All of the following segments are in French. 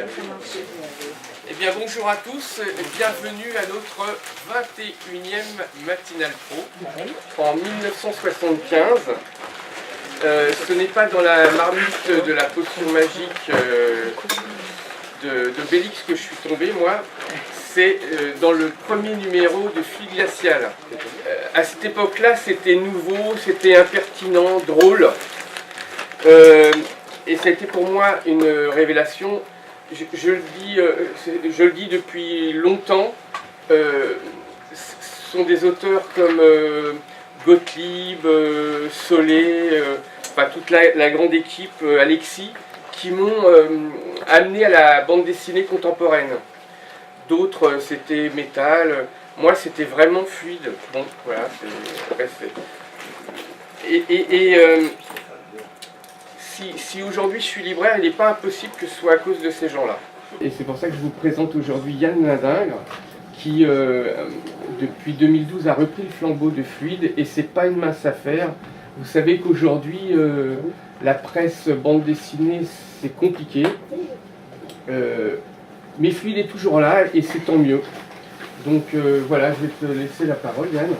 Eh bien bonjour à tous, bienvenue à notre 21e Matinale Pro en 1975. Ce n'est pas dans la marmite de la potion magique de Bélix que je suis tombé, moi. C'est dans le premier numéro de Fluide Glacial. À cette époque-là, c'était nouveau, c'était impertinent, drôle. Et ça a été pour moi une révélation. Je le dis depuis longtemps. Ce sont des auteurs comme Gottlieb, Solé, enfin toute la grande équipe, Alexis, qui m'ont amené à la bande dessinée contemporaine. D'autres, c'était métal. Moi, c'était vraiment fluide. Bon, voilà. Si aujourd'hui je suis libraire, il n'est pas impossible que ce soit à cause de ces gens-là. Et c'est pour ça que je vous présente aujourd'hui Yann Lindingre, qui depuis 2012 a repris le flambeau de Fluide, et c'est pas une mince affaire. Vous savez qu'aujourd'hui, la presse bande dessinée, c'est compliqué. Mais Fluide est toujours là, et c'est tant mieux. Donc voilà, je vais te laisser la parole, Yann,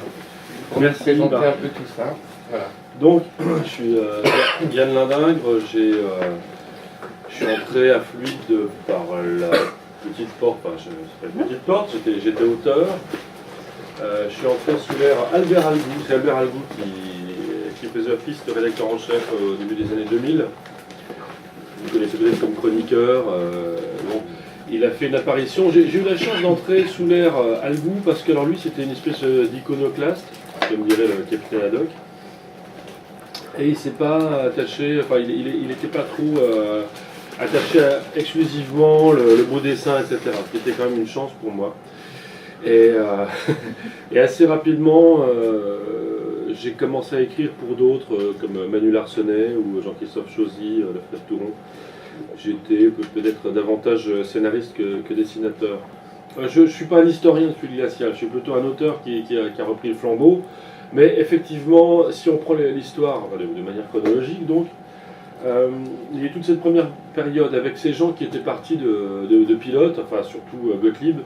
pour me présenter un peu tout ça. Voilà. Donc, je suis Yann Lindingre, je suis entré à Fluide par la petite porte, enfin, c'est pas une petite porte, j'étais auteur. Je suis entré sous l'ère Albert Algou, c'est Albert Algou qui faisait office de rédacteur en chef au début des années 2000. Vous connaissez peut-être comme chroniqueur. Bon, il a fait une apparition, j'ai eu la chance d'entrer sous l'ère Algou parce que alors lui c'était une espèce d'iconoclaste, comme dirait le capitaine Haddock. Et il ne s'est pas attaché, enfin il n'était pas trop attaché exclusivement le beau dessin, etc. Ce qui était quand même une chance pour moi. Et assez rapidement, j'ai commencé à écrire pour d'autres, comme Manu Larsonnet ou Jean-Christophe Chauzy, le frère Touron. J'étais peut-être davantage scénariste que dessinateur. Je ne suis pas un historien de Fluide Glacial, je suis plutôt un auteur qui a repris le flambeau. Mais effectivement, si on prend l'histoire de manière chronologique, donc, il y a eu toute cette première période avec ces gens qui étaient partis de Pilote, enfin surtout Gottlieb,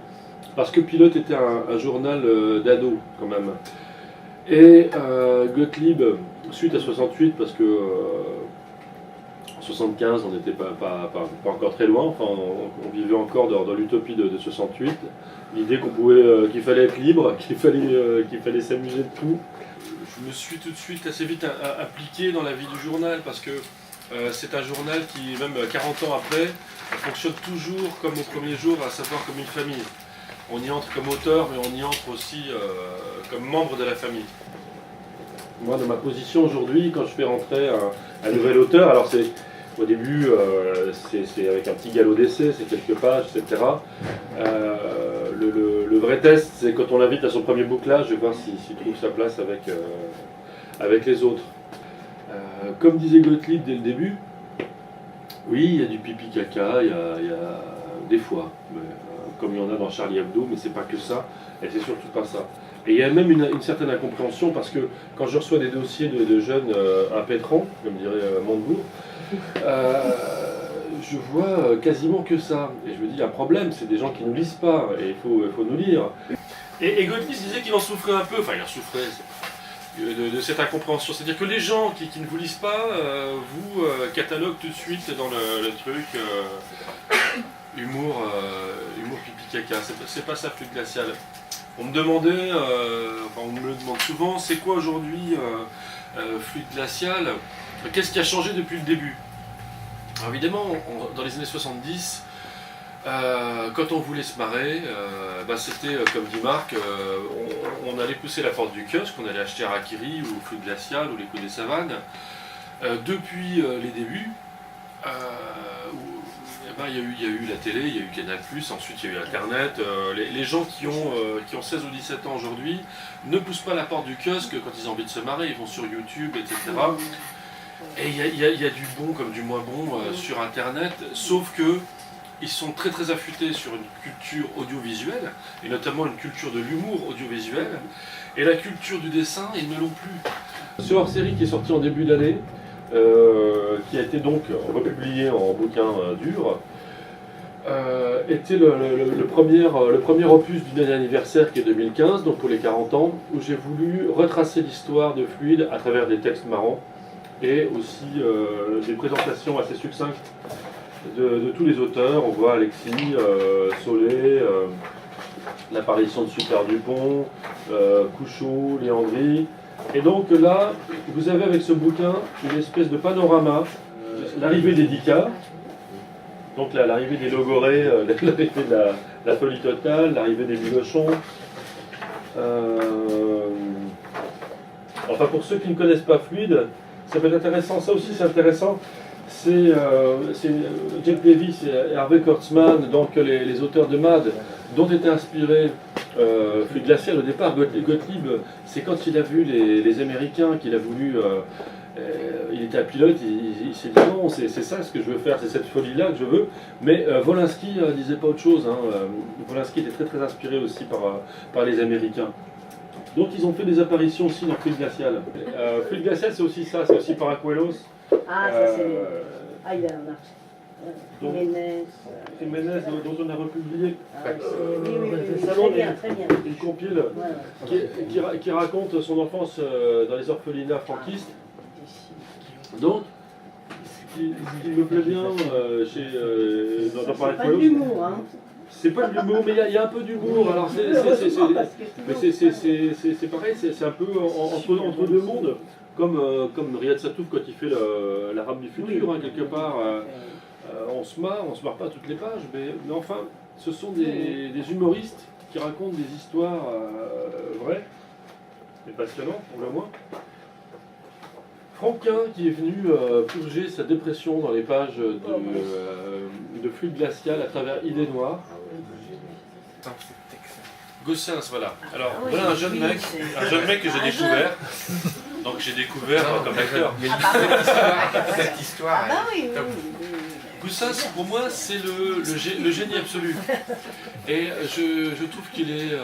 parce que Pilote était un journal d'ados quand même. Et Gottlieb, suite à 68, parce que en 75 on n'était pas encore très loin, enfin on vivait encore dans l'utopie de 68, l'idée qu'il fallait être libre, qu'il fallait s'amuser de tout. Je me suis tout de suite assez vite appliqué dans la vie du journal parce que c'est un journal qui, même 40 ans après, fonctionne toujours comme au premier jour, à savoir comme une famille. On y entre comme auteur, mais on y entre aussi comme membre de la famille. Moi, dans ma position aujourd'hui, quand je fais rentrer un nouvel auteur, alors c'est au début, c'est avec un petit galop d'essai, c'est quelques pages, etc. Le vrai test, c'est quand on l'invite à son premier bouclage, de voir s'il trouve sa place avec les autres. Comme disait Gottlieb dès le début, oui, il y a du pipi caca, il y a des fois, comme il y en a dans Charlie Hebdo, mais c'est pas que ça, et c'est surtout pas ça. Et il y a même une certaine incompréhension, parce que quand je reçois des dossiers de jeunes impétrants, comme dirait Montebourg, je vois quasiment que ça. Et je me dis, il y a un problème, c'est des gens qui ne nous lisent pas, et il faut nous lire. Et Gottlieb disait qu'il en souffrait un peu, enfin il en souffrait de cette incompréhension. C'est-à-dire que les gens qui ne vous lisent pas, vous cataloguent tout de suite dans le truc humour pipi caca. C'est pas ça, Fluide Glacial. On me demandait, on me le demande souvent, c'est quoi aujourd'hui Fluide Glacial? Qu'est-ce qui a changé depuis le début? Alors évidemment, dans les années 70, quand on voulait se marrer, c'était comme dit Marc, on allait pousser la porte du kiosque, on allait acheter Harakiri ou Fluide Glacial ou l'écho des savanes. Depuis les débuts, il y a eu la télé, il y a eu Canal+, ensuite il y a eu Internet. Les gens qui ont 16 ou 17 ans aujourd'hui ne poussent pas la porte du kiosque quand ils ont envie de se marrer, ils vont sur YouTube, etc. Et il y a du bon comme du moins bon sur Internet, sauf que ils sont très très affûtés sur une culture audiovisuelle, et notamment une culture de l'humour audiovisuel, et la culture du dessin, ils ne l'ont plus. Ce hors-série qui est sorti en début d'année, qui a été donc republié en bouquin dur, était le premier opus d'une année anniversaire qui est 2015, donc pour les 40 ans, où j'ai voulu retracer l'histoire de Fluide à travers des textes marrants et aussi des présentations assez succinctes de tous les auteurs. On voit Alexis, Solé, l'apparition de Super Dupont, Couchot, Léandri. Et donc là, vous avez avec ce bouquin une espèce de panorama, l'arrivée des Dicas, donc l'arrivée des Logoré, l'arrivée de la folie totale, l'arrivée des Bilochons. Enfin, pour ceux qui ne connaissent pas Fluide, ça peut être intéressant, ça aussi c'est intéressant. C'est Jack Davis et Harvey Kurtzman, donc les auteurs de Mad, dont était inspiré Fluide glacial au départ. Gottlieb, c'est quand il a vu les Américains qu'il a voulu. Il était un pilote, il s'est dit non, c'est ça ce que je veux faire, c'est cette folie-là que je veux. Mais Volinsky disait pas autre chose. Volinsky était très très inspiré aussi par les Américains. Donc ils ont fait des apparitions aussi dans Fluide glacial. Fluide glacial, c'est aussi ça, c'est aussi Paracuelos. Ah, ça c'est... Ah, il y en a. Jiménez, dont on a republié Très bien. une compile qui raconte son enfance dans les orphelinats franquistes. Donc, ce qui me plaît bien dans C'est pas de l'humour, hein. C'est pas de l'humour, mais il y a un peu d'humour. Alors c'est pareil, c'est un peu entre deux mondes, comme Riyad Satouf quand il fait l'Arabe du futur, quelque part. On se marre pas toutes les pages, mais enfin, ce sont des humoristes qui racontent des histoires vraies et passionnantes pour le moins. Franquin qui est venu purger sa dépression dans les pages de Fluide glacial à travers Idées noires. Gossens, voilà. Alors voilà un jeune mec que j'ai découvert. Donc j'ai découvert comme acteur. Cette histoire. Ah bah oui, oui. Gossens, pour moi, c'est le génie absolu. Et je trouve qu'il est...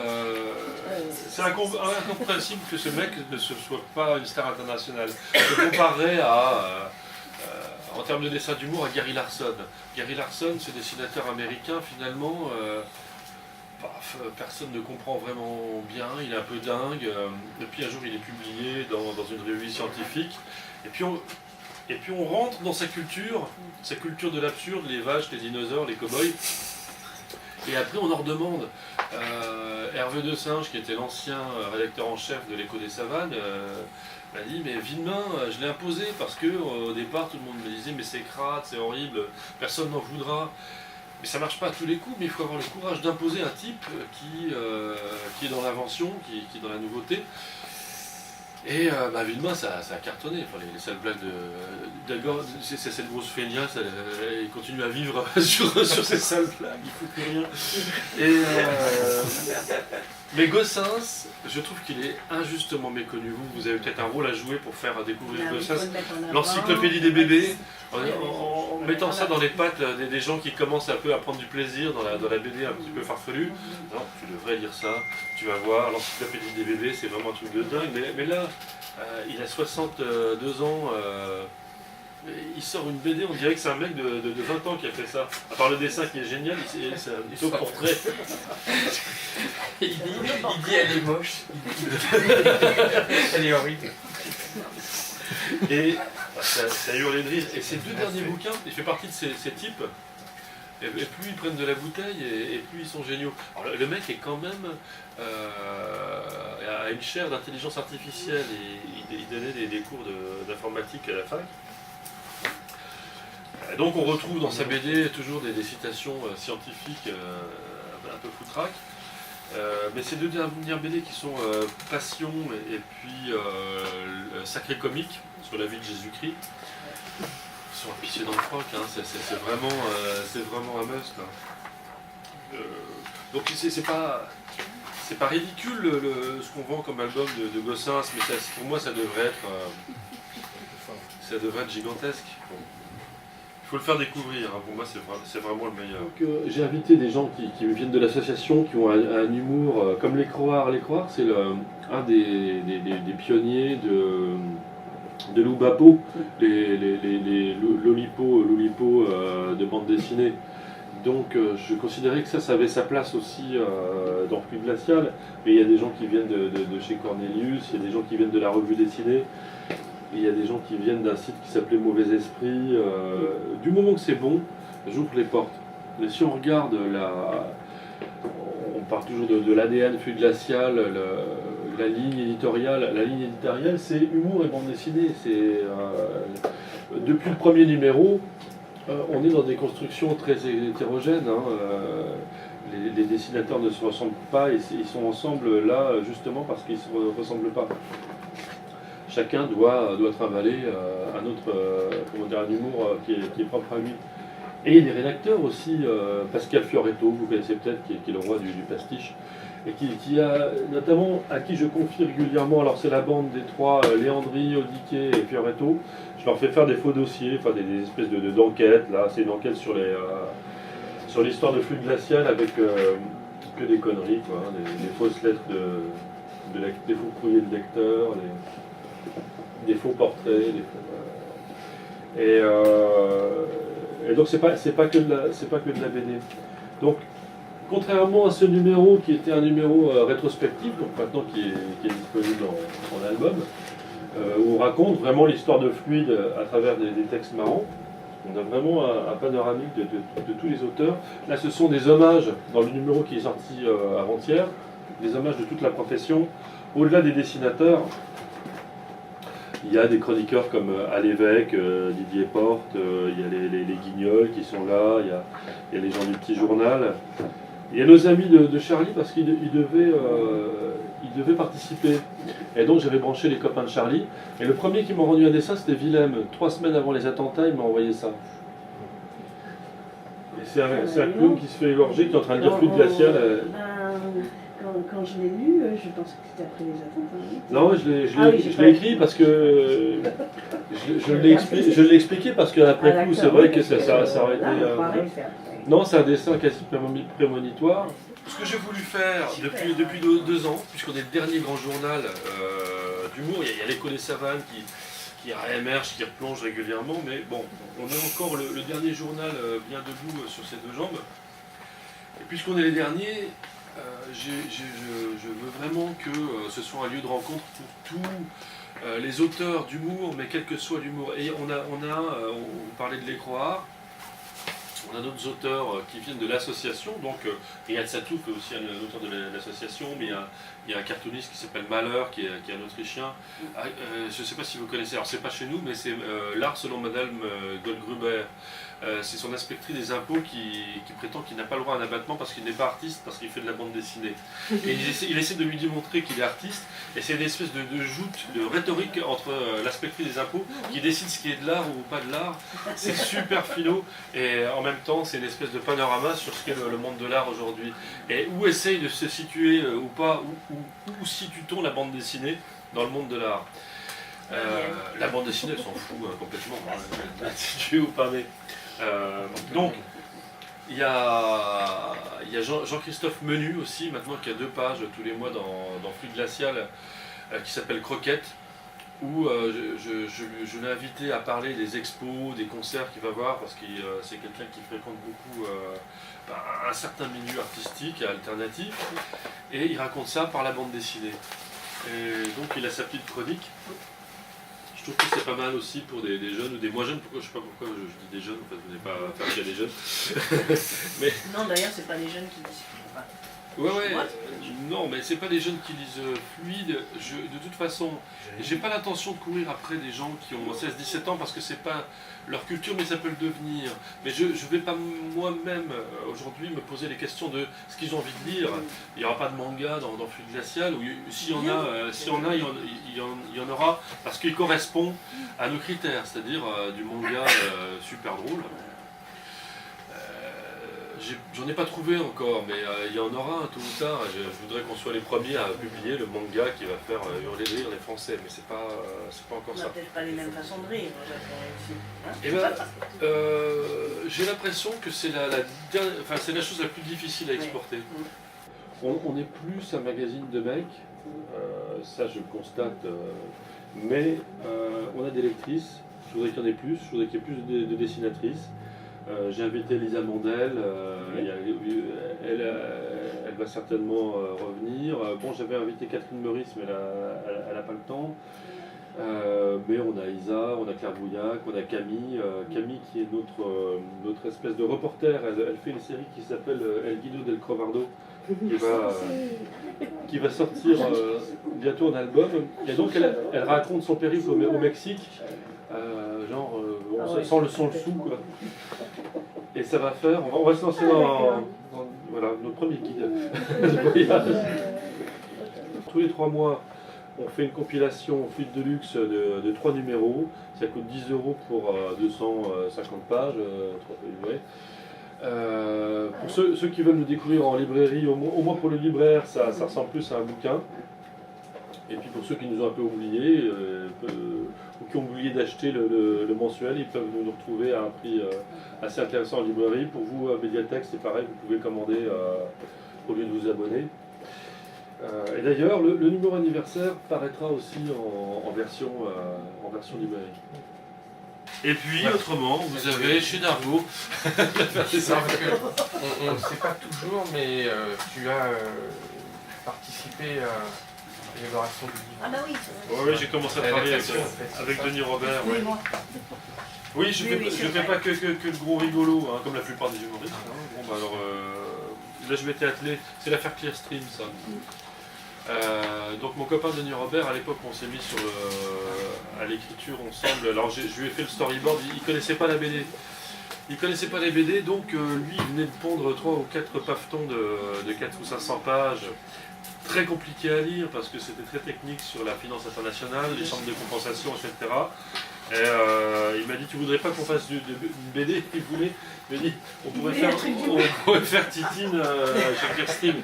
c'est incompréhensible que ce mec ne soit pas une star internationale. Je le comparerais en termes de dessin d'humour, à Gary Larson. Gary Larson, ce dessinateur américain, finalement, personne ne comprend vraiment bien, il est un peu dingue. Depuis un jour, il est publié dans une revue scientifique. Et puis on rentre dans sa culture de l'absurde, les vaches, les dinosaures, les cow-boys. Et après on en redemande. Hervé de Singe, qui était l'ancien rédacteur en chef de l'Écho des Savanes, m'a dit mais Villemain, je l'ai imposé parce que au départ tout le monde me disait mais c'est crade, c'est horrible, personne n'en voudra. Mais ça marche pas à tous les coups, mais il faut avoir le courage d'imposer un type qui est dans l'invention, qui est dans la nouveauté. Et Villemain, ça a cartonné. Enfin, les sales blagues c'est cette grosse feignasse, il continue à vivre sur ces sales blagues, il fout plus rien. Mais Gossens, je trouve qu'il est injustement méconnu. Vous avez peut-être un rôle à jouer pour faire découvrir Gossens. L'encyclopédie des bébés, en mettant ça dans les pattes des gens qui commencent un peu à prendre du plaisir dans la BD un petit peu farfelue. Non, tu devrais lire ça, tu vas voir, l'encyclopédie des bébés, c'est vraiment un truc de dingue. Mais là, il a 62 ans, il sort une BD, on dirait que c'est un mec de 20 ans qui a fait ça. À part le dessin qui est génial, c'est un beau portrait. Il dit elle est moche. Elle est horrible. Et ça hurle de rire. Et ces deux derniers bouquins, il fait partie de ces types. Et plus ils prennent de la bouteille, et plus ils sont géniaux. Alors, le mec est quand même a une chaire d'intelligence artificielle. Et il donnait des cours d'informatique à la fac. Donc on retrouve dans sa BD toujours des citations scientifiques un peu foutraques. Mais ces deux dernières BD qui sont Passion et puis Sacré comique sur la vie de Jésus-Christ sont à pisser dans le froc, hein. C'est vraiment un must. Hein. Donc c'est pas ridicule ce qu'on vend comme album de Gossens, mais pour moi ça devrait être gigantesque. Bon. Il faut le faire découvrir, hein. Pour moi c'est vraiment le meilleur. J'ai invité des gens qui viennent de l'association, qui ont un humour comme les Croires. Les Croires, c'est un des pionniers de Loubapo, les Lolipo de bande dessinée. Donc je considérais que ça avait sa place aussi dans Fluide Glacial. Mais il y a des gens qui viennent de chez Cornelius, il y a des gens qui viennent de la revue dessinée, il y a des gens qui viennent d'un site qui s'appelait Mauvais Esprit. Du moment que c'est bon, j'ouvre les portes. Mais si on regarde on parle toujours de l'ADN Fluide Glacial, la ligne éditoriale. La ligne éditoriale, c'est humour et bande dessinée. Depuis le premier numéro, on est dans des constructions très hétérogènes. Hein. Les dessinateurs ne se ressemblent pas et ils sont ensemble là justement parce qu'ils ne se ressemblent pas. Chacun doit travailler un humour qui est propre à lui. Et il y a des rédacteurs aussi, Pascal Fioretto, vous connaissez peut-être, qui est le roi du pastiche, et qui a notamment, à qui je confie régulièrement, alors c'est la bande des trois, Léandri, Odiquet et Fioretto, je leur fais faire des faux dossiers, enfin des espèces d'enquêtes, là c'est une enquête sur l'histoire de Fluide Glacial avec que des conneries, quoi, hein, des fausses lettres des faux courriers de lecteurs, des faux portraits, et donc c'est pas que de la BD. Donc contrairement à ce numéro qui était un numéro rétrospectif, donc maintenant qui est disponible en album, où on raconte vraiment l'histoire de Fluide à travers des textes marrants. On a vraiment un panoramique de tous les auteurs. Là, ce sont des hommages dans le numéro qui est sorti avant-hier, des hommages de toute la profession. Au-delà des dessinateurs, il y a des chroniqueurs comme À l'évêque, Didier Porte, il y a les Guignols qui sont là, il y a les gens du Petit Journal. Il y a nos amis de Charlie parce qu'ils devaient participer. Et donc j'avais branché les copains de Charlie. Et le premier qui m'a rendu un dessin, c'était Willem. 3 semaines avant les attentats, il m'a envoyé ça. Et c'est un clown qui se fait égorger, qui est en train de dire Fluide Glacial. Quand je l'ai lu, je pensais que c'était après les attentats. Non, je l'ai écrit parce que je l'ai expliqué parce qu'après coup, c'est vrai que ça aurait été. Non, c'est un dessin quasi prémonitoire. Ce que j'ai voulu faire depuis 2 ans, puisqu'on est le dernier grand journal d'humour, il y a l'Écho des Savanes qui réémerge, qui replonge régulièrement, mais bon, on est encore le dernier journal bien debout sur ses 2 jambes. Et puisqu'on est les derniers, je veux vraiment que ce soit un lieu de rencontre pour tous les auteurs d'humour, mais quel que soit l'humour. Et on parlait de l'Écroard. On a d'autres auteurs qui viennent de l'association, donc Riyad Satouf est aussi un auteur de l'association, mais il y a un cartooniste qui s'appelle Malheur, qui est un Autrichien. Je ne sais pas si vous connaissez, alors c'est pas chez nous, mais c'est L'art selon Madame Goldgruber. C'est son inspectrice des impôts qui prétend qu'il n'a pas le droit à un abattement parce qu'il n'est pas artiste, parce qu'il fait de la bande dessinée. Et il essaie de lui démontrer qu'il est artiste, et c'est une espèce de joute, de rhétorique entre l'inspectrice des impôts qui décide ce qui est de l'art ou pas de l'art. C'est super philo, et en même temps c'est une espèce de panorama sur ce qu'est le monde de l'art aujourd'hui. Et où essaye de se situer ou pas, où situe-t-on la bande dessinée dans le monde de l'art. La bande dessinée, elle s'en fout complètement, située ou pas, mais... donc, il y a Jean-Christophe Menu aussi, maintenant qui a 2 pages tous les mois dans Fluide Glacial, qui s'appelle Croquette, où je l'ai invité à parler des expos, des concerts qu'il va voir, parce que c'est quelqu'un qui fréquente beaucoup un certain milieu artistique, alternatif, et il raconte ça par la bande dessinée. Et donc il a sa petite chronique. Je trouve que c'est pas mal aussi pour des jeunes ou des moins jeunes. Je sais pas pourquoi je dis des jeunes, en fait, vous n'avez pas faire qu'il y a des jeunes. Mais... Non, d'ailleurs, c'est pas les jeunes qui disent. Ouais, non, mais c'est pas des jeunes qui lisent Fluide. De toute façon, j'ai pas l'intention de courir après des gens qui ont 16-17 ans parce que c'est pas leur culture, mais ça peut le devenir. Mais je vais pas moi-même aujourd'hui me poser les questions de ce qu'ils ont envie de lire. Il n'y aura pas de manga dans Fluide Glacial, ou s'il y en a, il y en aura parce qu'il correspond à nos critères, c'est-à-dire du manga super drôle. J'en ai pas trouvé encore, mais il y en aura un tôt ou tard. Je voudrais qu'on soit les premiers à publier le manga qui va faire hurler de rire les Français, mais c'est pas encore ça. On n'a peut-être pas les mêmes façons de rire, Jacques. Eh ben, j'ai l'impression que c'est la chose la plus difficile à exporter. On est plus un magazine de mecs, ça je le constate, mais on a des lectrices. Je voudrais qu'il y en ait plus, je voudrais qu'il y ait plus de dessinatrices. J'ai invité Lisa Mandel, elle va certainement revenir. Bon, j'avais invité Catherine Meurice, mais elle n'a pas le temps. Mais on a Isa, on a Claire Bouillac, on a Camille. Camille qui est notre espèce de reporter. Elle fait une série qui s'appelle El Guido del Crovardo, qui va sortir bientôt en album. Et donc elle raconte son périple au Mexique, sans le sou, quoi. Et ça va faire, on va se lancer dans voilà, notre premier guide de voyage. Tous les 3 mois, on fait une compilation Fluide de luxe de 3 numéros. Ça coûte 10 € pour 250 pages. Pour ceux qui veulent nous découvrir en librairie, au moins pour le libraire, ça ressemble plus à un bouquin. Et puis pour ceux qui nous ont un peu oubliés, ou qui ont oublié d'acheter le mensuel, ils peuvent nous retrouver à un prix assez intéressant en librairie. Pour vous, à Médiathèque, c'est pareil, vous pouvez commander au lieu de vous abonner. Et d'ailleurs, le numéro anniversaire paraîtra aussi en version librairie. Et puis, autrement, vous avez chez Dargaud. C'est ça, parce qu'on ne sait pas toujours, mais tu as participé à l'élaboration du livre. Ah bah oui. Oui, j'ai commencé à travailler avec Denis Robert. Ouais. Oui, je ne fais pas que le gros rigolo, hein, comme la plupart des humoristes. Hein. Bon, bah alors, là, je m'étais attelé. C'est l'affaire Clearstream, ça. Donc mon copain Denis Robert, à l'époque on s'est mis à l'écriture ensemble. Alors je lui ai fait le storyboard, il connaissait pas la BD. Il connaissait pas les BD, donc lui il venait de pondre 3 ou 4 pavetons de 4 ou 500 pages. Très compliqué à lire parce que c'était très technique sur la finance internationale, les chambres de compensation, etc. Et il m'a dit, tu voudrais pas qu'on fasse une BD? Il voulait. Il m'a dit, on pourrait faire Titine chez Clearstream.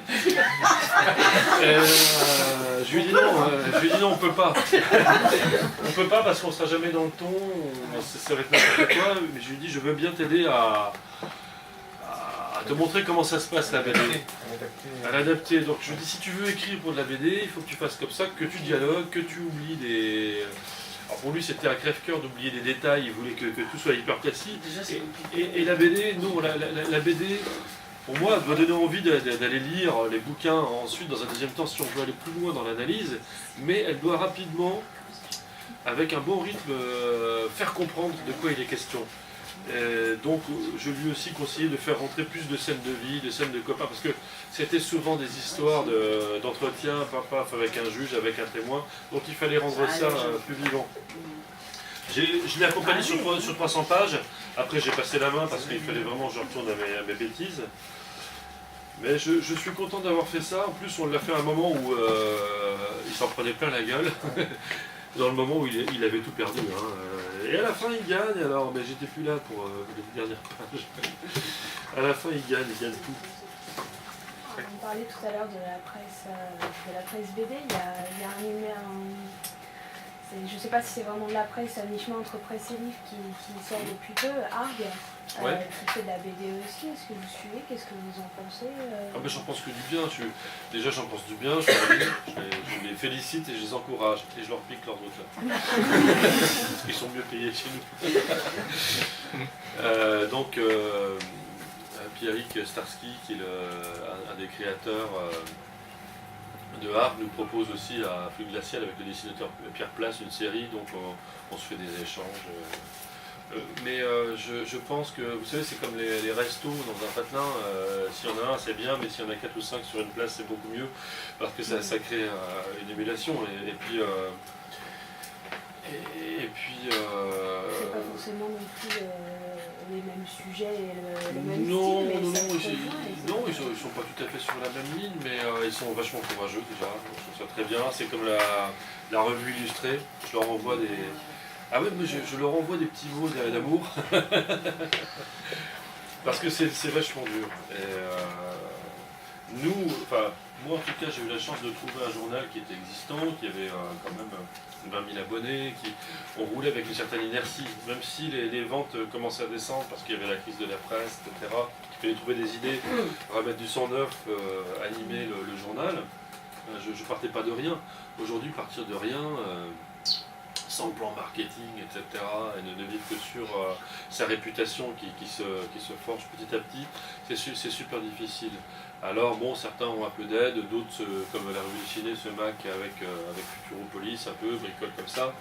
Je lui ai dit non, on peut pas. On peut pas parce qu'on sera jamais dans le ton, ça va être n'importe quoi. Mais je lui ai dit, je veux bien t'aider à te montrer comment ça se passe la BD. À l'adapter. Donc je lui dis, si tu veux écrire pour de la BD, il faut que tu fasses comme ça, que tu dialogues, que tu oublies des... Alors pour lui c'était un crève-cœur d'oublier des détails, il voulait que tout soit hyper précis. Et la BD, non, la BD, pour moi, doit donner envie d'aller lire les bouquins ensuite, dans un deuxième temps, si on veut aller plus loin dans l'analyse, mais elle doit rapidement, avec un bon rythme, faire comprendre de quoi il est question. Donc je lui ai aussi conseillé de faire rentrer plus de scènes de vie, de scènes de copains, parce que c'était souvent des histoires d'entretien, paf, avec un juge, avec un témoin, donc il fallait rendre ça plus vivant. Je l'ai accompagné sur 300 pages, après j'ai passé la main parce qu'il fallait vraiment que je retourne à mes bêtises. Mais je suis content d'avoir fait ça, en plus on l'a fait à un moment où il s'en prenait plein la gueule. Dans le moment où il avait tout perdu. Hein. Et à la fin, il gagne, alors, mais j'étais plus là pour les dernières pages. À la fin, il gagne tout. On parlait tout à l'heure de la presse BD, il y a un numéro, je ne sais pas si c'est vraiment de la presse, à mi-chemin entre presse et livre qui sort depuis peu, Arg, qui fait de la BD aussi. Est-ce que vous suivez? Qu'est-ce que vous en pensez? Ben, j'en pense que du bien. Déjà, j'en pense du bien. Je les félicite et je les encourage. Et je leur pique leurs auteurs. Parce qu'ils sont mieux payés que chez nous. Donc, Pierrick Starsky, qui est un des créateurs de Arg, nous propose aussi à Flux Glacial avec le dessinateur Pierre Place une série. Donc, on se fait des échanges. Mais je pense que, vous savez, c'est comme les restos dans un patelin, s'il y en a un c'est bien, mais s'il y en a 4 ou 5 sur une place c'est beaucoup mieux, parce que ça crée une émulation, et puis... C'est pas forcément non plus les mêmes sujets et le même non, style, mais ils sont pas tout à fait sur la même ligne, mais ils sont vachement courageux déjà, je trouve ça très bien, c'est comme la revue illustrée, je leur envoie des... Ah ouais, mais je leur envoie des petits mots d'amour. Parce que c'est vachement dur. Et moi en tout cas, j'ai eu la chance de trouver un journal qui était existant, qui avait quand même 20 000 abonnés, on roulait avec une certaine inertie, même si les ventes commençaient à descendre parce qu'il y avait la crise de la presse, etc. Il fallait trouver des idées, remettre du sang neuf, animer le journal. Je partais pas de rien. Aujourd'hui, partir de rien... sans plan marketing, etc., et ne vivre que sur sa réputation qui se forge petit à petit, c'est super difficile. Alors bon, certains ont un peu d'aide, d'autres, comme la revue dessinée, se maquent avec Futuropolis, un peu, bricolent comme ça.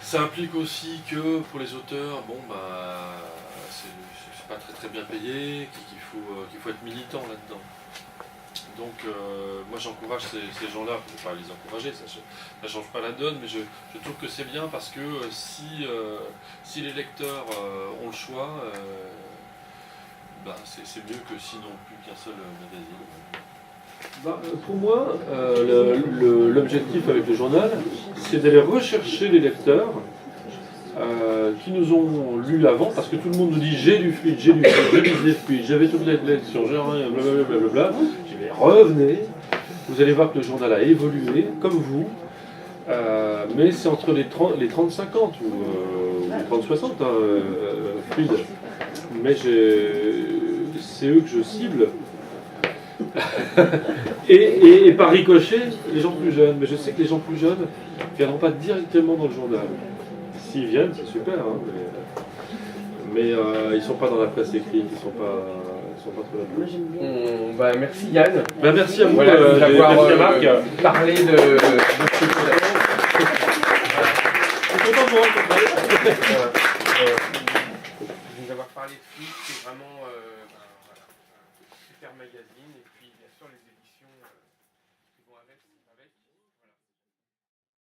Ça implique aussi que pour les auteurs, bon bah c'est pas très bien payé, qu'il faut être militant là-dedans. Donc moi j'encourage ces gens-là, je ne vais pas les encourager, ça ne change pas la donne, mais je trouve que c'est bien parce que si les lecteurs ont le choix, bah, c'est mieux que s'ils n'ont plus qu'un seul magazine. Bah, pour moi, l'objectif avec le journal, c'est d'aller rechercher les lecteurs qui nous ont lu avant, parce que tout le monde nous dit j'ai lu Fluide, je lisais Fluide, j'avais toute la lecture, blablabla. Je dis mais revenez, vous allez voir que le journal a évolué, comme vous, mais c'est entre les 30-50 ou les 30-60, Fluide. Mais c'est eux que je cible. et par ricochet, les gens plus jeunes. Mais je sais que les gens plus jeunes ne viendront pas directement dans le journal. S'ils viennent, c'est super, hein, mais ils ne sont pas dans la presse écrite, ils ne sont pas trop là-dedans. Moi j'aime bien. Bah, merci Yann. Ben, merci à vous d'avoir merci à Marc. parlé de ce Je suis content de vous rencontrer. d'avoir parlé de Fluide, c'est vraiment un super magazine.